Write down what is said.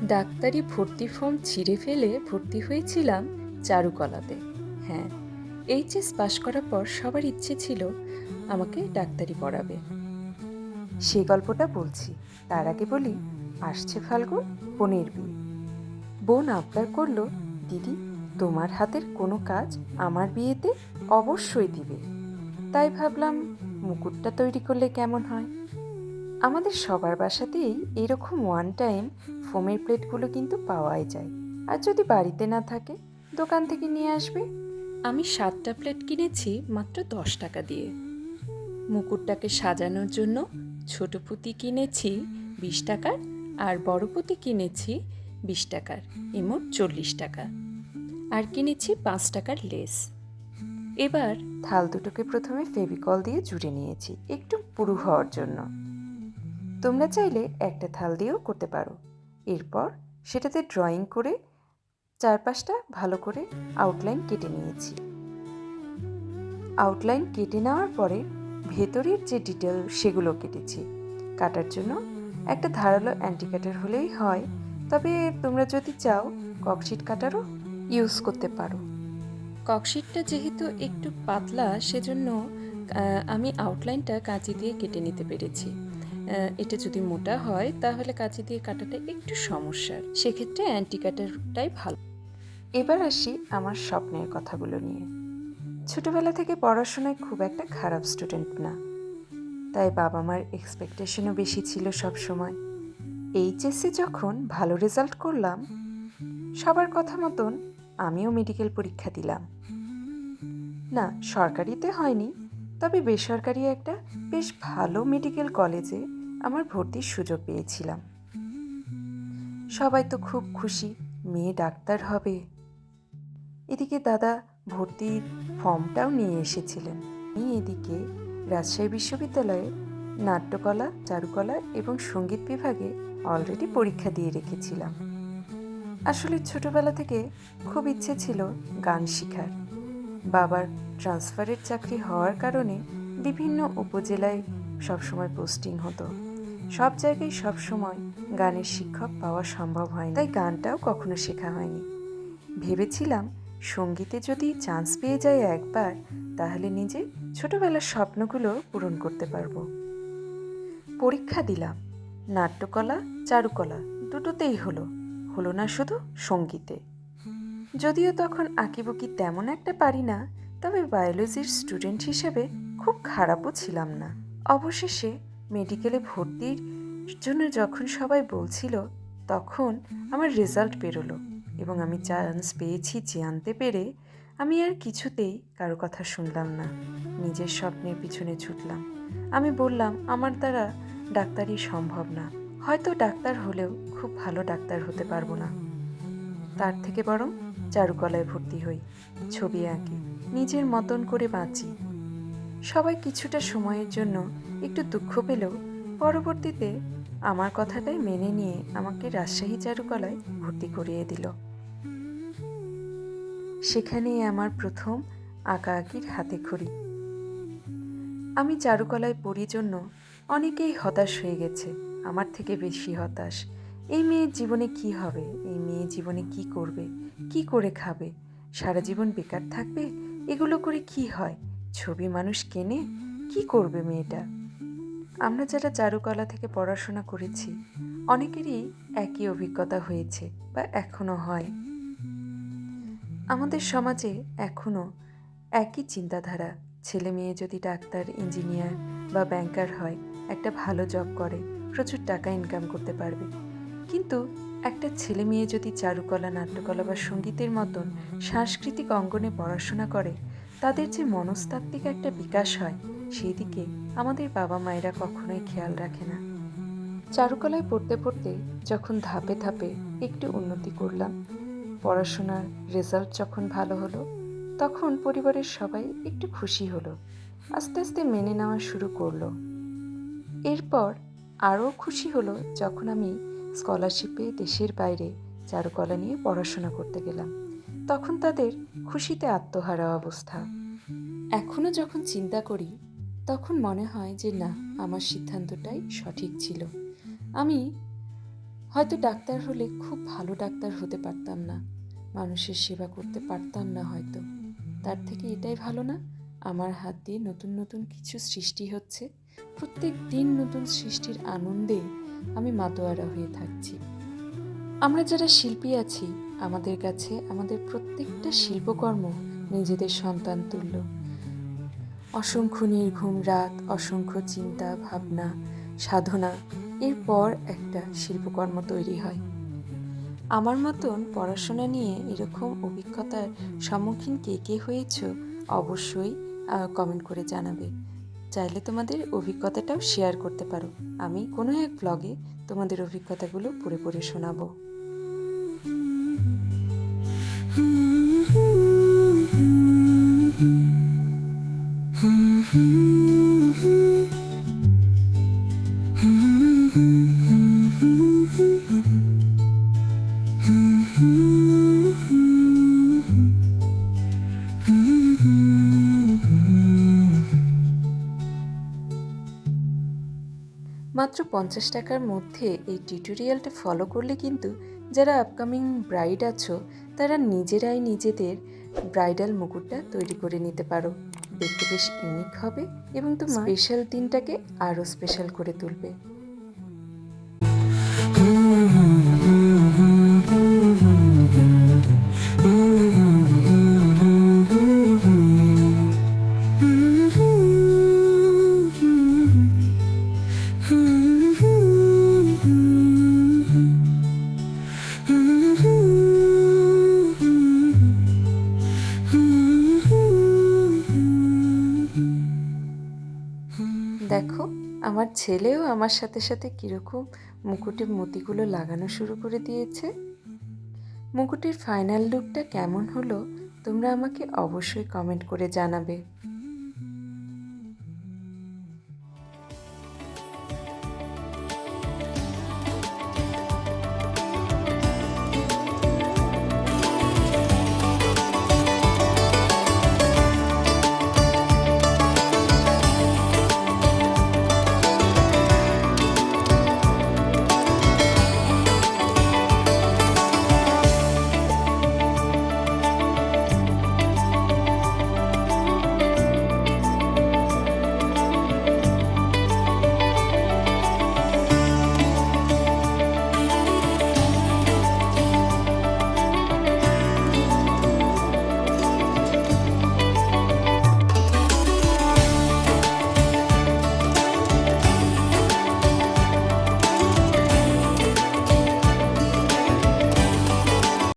ডাক্তারি ভর্তি ফর্ম ছিঁড়ে ফেলে ভর্তি হয়েছিলাম চারুকলাতে। হ্যাঁ, এইচএস পাশ করার পর সবার ইচ্ছে ছিল আমাকে ডাক্তারি পড়াবে। সেই গল্পটা বলছি। তার আগে বলি, আসছে ফাল্গুন, বোনের বিয়ে। বোন আবদার করলো, দিদি তোমার হাতের কোনো কাজ আমার বিয়েতে অবশ্যই দিবে। তাই ভাবলাম মুকুটটা তৈরি করলে কেমন হয়। আমাদের সবার বাসাতেই এরকম ওয়ান টাইম ফোমের প্লেটগুলো কিন্তু পাওয়াই যায়। আর যদি বাড়িতে না থাকে, দোকান থেকে নিয়ে আসবে। আমি 7টা প্লেট কিনেছি মাত্র 10 টাকা দিয়ে। মুকুটটাকে সাজানোর জন্য ছোট পুঁতি কিনেছি 20 টাকার, আর বড় পুঁতি কিনেছি 20 টাকার, মোট 40 টাকা। আর কিনেছি 5 টাকার লেস। এবার থাল দুটোকে প্রথমে ফেভিকল দিয়ে জুড়ে নিয়েছি একটু পুরু হওয়ার জন্য। তোমরা চাইলে একটা থাল দিয়েও করতে পারো। এরপর সেটাতে ড্রয়িং করে চারপাশটা ভালো করে আউটলাইন কেটে নিয়েছি। আউটলাইন কেটে নেওয়ার পরে ভেতরের যে ডিটেল সেগুলো কেটেছি। কাটার জন্য একটা ধারালো অ্যান্টিকাটার হলেই হয়, তবে তোমরা যদি চাও ককশিট কাটারও ইউজ করতে পারো। ককশিটটা যেহেতু একটু পাতলা, সেজন্য আমি আউটলাইনটা কাঁচি দিয়ে কেটে নিতে পেরেছি। এটা যদি মোটা হয় তাহলে কাঁচি দিয়ে কাটাটা একটু সমস্যার, সেক্ষেত্রে অ্যান্টি কাটারটাই ভালো। এবার আসি আমার স্বপ্নের কথাগুলো নিয়ে। ছোটবেলা থেকে পড়াশোনায় খুব একটা খারাপ স্টুডেন্ট না, তাই বাবা মার এক্সপেকটেশনও বেশি ছিল সব সময়। এইচএসসি যখন ভালো রেজাল্ট করলাম, সবার কথা মতন আমিও মেডিকেল পরীক্ষা দিলাম। না, সরকারিতে হয়নি, তবে বেসরকারি একটা বেশ ভালো মেডিকেল কলেজে আমার ভর্তির সুযোগ পেয়েছিলাম। সবাই তো খুব খুশি, মেয়ে ডাক্তার হবে। এদিকে দাদা ভর্তির ফর্মটাও নিয়ে এসেছিলেন। আমি এদিকে রাজশাহী বিশ্ববিদ্যালয়ে নাট্যকলা, চারুকলা এবং সঙ্গীত বিভাগে অলরেডি পরীক্ষা দিয়ে রেখেছিলাম। আসলে ছোটবেলা থেকে খুব ইচ্ছে ছিল গান শেখার। বাবার ট্রান্সফারের চাকরি হওয়ার কারণে বিভিন্ন উপজেলায় সবসময় পোস্টিং হতো। সব জায়গায় সবসময় গানের শিক্ষক পাওয়া সম্ভব হয়নি, তাই গানটাও কখনো শেখা হয়নি। ভেবেছিলাম সঙ্গীতে যদি চান্স পেয়ে যাই একবার, তাহলে নিজে ছোটবেলার স্বপ্নগুলো পূরণ করতে পারবো। পরীক্ষা দিলাম, নাট্যকলা, চারুকলা দুটোতেই হলো না শুধু সঙ্গীতে। যদিও তখন আঁকিবুকি তেমন একটা পারি না, তবে বায়োলজির স্টুডেন্ট হিসেবে খুব খারাপও ছিলাম না। অবশেষে মেডিকেলে ভর্তির জন্য যখন সবাই বলছিল, তখন আমার রেজাল্ট বেরোলো এবং আমি চান্স পেয়েছি জানতে পেরে আমি আর কিছুতেই কারো কথা শুনলাম না। নিজের স্বপ্নের পিছনে ছুটলাম। আমি বললাম আমার দ্বারা ডাক্তারি সম্ভব না, হয়তো ডাক্তার হলেও খুব ভালো ডাক্তার হতে পারবো না। তার থেকে বরং চারুকলায় ভর্তি হই, ছবি আঁকি, নিজের মতন করে বাঁচি। সবাই কিছুটা সময়ের জন্য একটু দুঃখ পেলেও পরবর্তীতে আমার কথাটাই মেনে নিয়ে আমাকে রাজশাহী চারুকলায় ভর্তি করিয়ে দিল। সেখানেই আমার প্রথম আঁকাআঁকির হাতেখড়ি। আমি চারুকলায় পড়ি জন্য অনেকেই হতাশ হয়ে গেছে, আমার থেকে বেশি হতাশ। এই মেয়ের জীবনে কি হবে, এই মেয়ে জীবনে কি করবে, কি করে খাবে, সারা জীবন বেকার থাকবে, এগুলো করে কি হয়, ছবি মানুষ কেনে, কি করবে মেয়েটা। আমরা যারা চারুকলা থেকে পড়াশোনা করেছি অনেকেরই একই অভিজ্ঞতা হয়েছে বা এখনো হয়। আমাদের সমাজে এখনো একই চিন্তাধারা, ছেলে মেয়ে যদি ডাক্তার, ইঞ্জিনিয়ার বা ব্যাংকার হয়, একটা ভালো জব করে, প্রচুর টাকা ইনকাম করতে পারবে। কিন্তু একটা ছেলে মেয়ে যদি চারুকলা, নাট্যকলা বা সঙ্গীতের মতন সাংস্কৃতিক অঙ্গনে পড়াশোনা করে, তাদের যে মনস্তাত্ত্বিক একটা বিকাশ হয়, সেই দিকে আমাদের বাবা মায়েরা কখনোই খেয়াল রাখে না। চারুকলায় পড়তে পড়তে যখন ধাপে ধাপে একটু উন্নতি করলাম, পড়াশোনার রেজাল্ট যখন ভালো হলো, তখন পরিবারের সবাই একটু খুশি হলো, আস্তে আস্তে মেনে নেওয়া শুরু করলো। এরপর আরও খুশি হলো যখন আমি স্কলারশিপে দেশের বাইরে চারুকলা নিয়ে পড়াশোনা করতে গেলাম। তখন তাদের খুশিতে আত্মহারা অবস্থা। এখনও যখন চিন্তা করি, তখন মনে হয় যে না, আমার সিদ্ধান্তটাই সঠিক ছিল। আমি হয়তো ডাক্তার হলে খুব ভালো ডাক্তার হতে পারতাম না, মানুষের সেবা করতে পারতাম না হয়তো। তার থেকে এটাই ভালো না, আমার হাত দিয়ে নতুন নতুন কিছু সৃষ্টি হচ্ছে, প্রত্যেক দিন নতুন সৃষ্টির আনন্দে আমি মাতোয়ারা হয়ে থাকছি। আমরা যারা শিল্পী আছি, আমাদের কাছে আমাদের প্রত্যেকটা শিল্পকর্ম নিজেদের সন্তান তুল্য। অসংখ্য নির্ঘুম রাত, অসংখ্য চিন্তা ভাবনা, সাধনা, এরপর একটা শিল্পকর্ম তৈরি হয়। আমার মতন পড়াশোনা নিয়ে এরকম অভিজ্ঞতার সম্মুখীন কে কে হয়েছ অবশ্যই কমেন্ট করে জানাবে। চাইলে তোমাদের অভিজ্ঞতাটাও শেয়ার করতে পারো, আমি কোনো এক ব্লগে তোমাদের অভিজ্ঞতাগুলো পড়ে পড়ে শোনাবো। মাত্র 50 টাকার মধ্যে এই টিউটোরিয়ালটা ফলো করলে কিন্তু যারা আপকামিং ব্রাইড আছো তারা নিজেরাই নিজেদের ব্রাইডাল মুকুটটা তৈরি করে নিতে পারো। দেখতে বেশ ইউনিক হবে এবং তোমার স্পেশাল দিনটাকে আরও স্পেশাল করে তুলবে। দেখো, আমার ছেলেও আমার সাথে সাথে কীরকম মুকুটের মতিগুলো লাগানো শুরু করে দিয়েছে। মুকুটের ফাইনাল লুকটা কেমন হলো তোমরা আমাকে অবশ্যই কমেন্ট করে জানাবে।